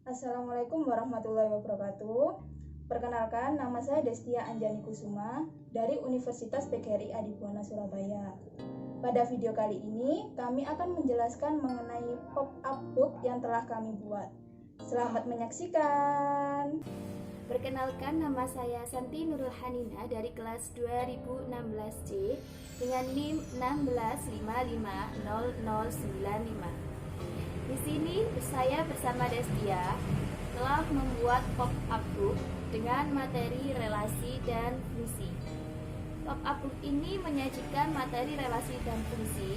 Assalamualaikum warahmatullahi wabarakatuh. Perkenalkan, nama saya Destia Anjani Kusuma dari Universitas PGRI Adibuana Surabaya. Pada video kali ini, kami akan menjelaskan mengenai pop-up book yang telah kami buat. Selamat menyaksikan. Perkenalkan, nama saya Santi Nurul Hanina dari kelas 2016C dengan NIM 165500095. Di sini saya bersama Destia telah membuat pop-up book dengan materi relasi dan fungsi. Pop-up book ini menyajikan materi relasi dan fungsi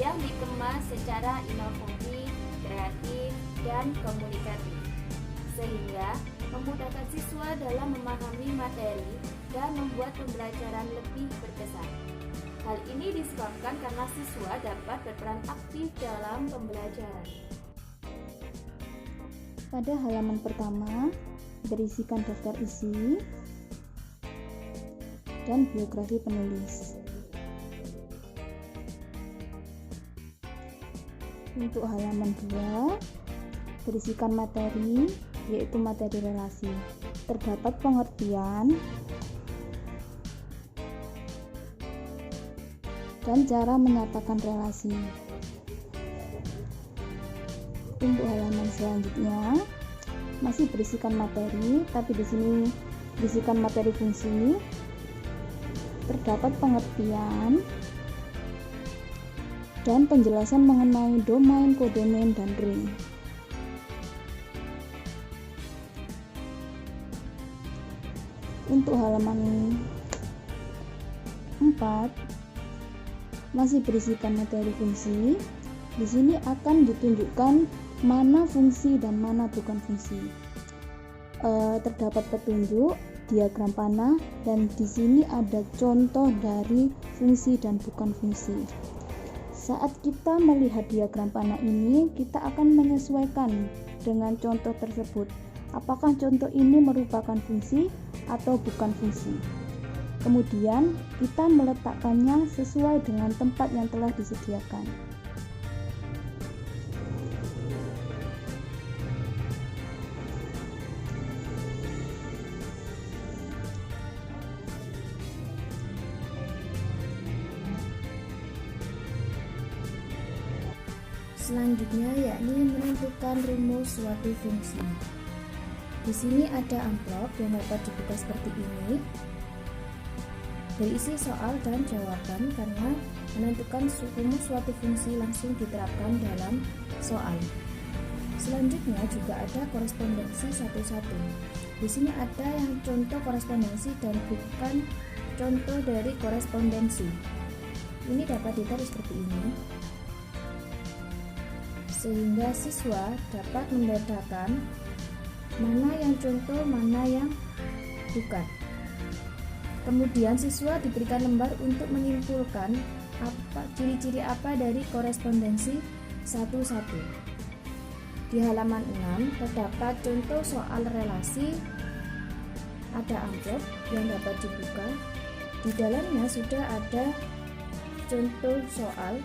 yang dikemas secara inovatif, kreatif, dan komunikatif, sehingga memudahkan siswa dalam memahami materi dan membuat pembelajaran lebih berkesan. Hal ini disebabkan karena siswa dapat berperan aktif dalam pembelajaran. Pada halaman pertama, berisikan daftar isi dan biografi penulis. Untuk halaman 2, berisikan materi, yaitu materi relasi. Terdapat pengertian dan cara menyatakan relasi. Untuk halaman selanjutnya masih berisikan materi, tapi di sini berisikan materi fungsi. Terdapat pengertian dan penjelasan mengenai domain, kodomain, dan ring. Untuk halaman 4 masih berisikan materi fungsi. Di sini akan ditunjukkan mana fungsi dan mana bukan fungsi. Terdapat petunjuk, diagram panah, dan di sini ada contoh dari fungsi dan bukan fungsi. Saat kita melihat diagram panah ini, kita akan menyesuaikan dengan contoh tersebut. Apakah contoh ini merupakan fungsi atau bukan fungsi? Kemudian kita meletakkannya sesuai dengan tempat yang telah disediakan. Selanjutnya yakni menentukan rumus suatu fungsi. Di sini ada amplop yang dapat dibuka seperti ini. Berisi soal dan jawaban karena menentukan rumus suatu fungsi langsung diterapkan dalam soal. Selanjutnya juga ada korespondensi satu-satu. Di sini ada yang contoh korespondensi dan bukan contoh dari korespondensi. Ini dapat ditaruh seperti ini, sehingga siswa dapat membedakan mana yang contoh, mana yang bukan. Kemudian siswa diberikan lembar untuk menyimpulkan ciri-ciri apa dari korespondensi satu-satu. Di halaman 6 terdapat contoh soal relasi. Ada amplop yang dapat dibuka. Di dalamnya sudah ada contoh soal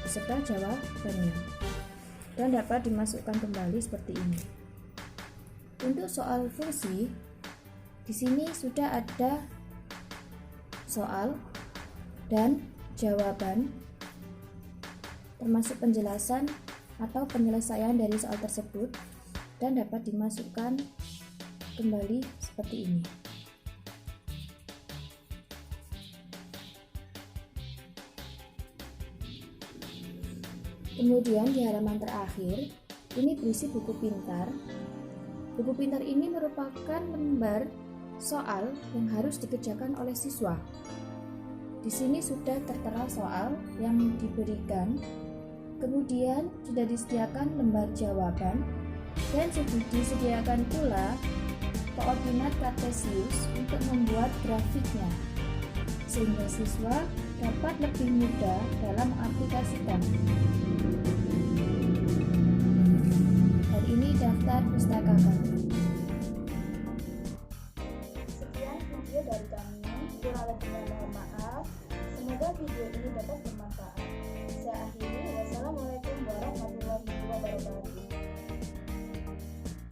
beserta jawabannya dan dapat dimasukkan kembali seperti ini. Untuk soal fungsi, di sini sudah ada soal dan jawaban termasuk penjelasan atau penyelesaian dari soal tersebut dan dapat dimasukkan kembali seperti ini. Kemudian di halaman terakhir ini berisi buku pintar. Buku pintar ini merupakan lembar soal yang harus dikerjakan oleh siswa. Di sini sudah tertera soal yang diberikan, kemudian sudah disediakan lembar jawaban dan sudah disediakan pula koordinat kartesius untuk membuat grafiknya, sehingga siswa dapat lebih mudah dalam mengaplikasikan. Dan ini daftar pustaka kami. Sekian video dari kami. Kurang lebihnya mohon maaf. Semoga video ini dapat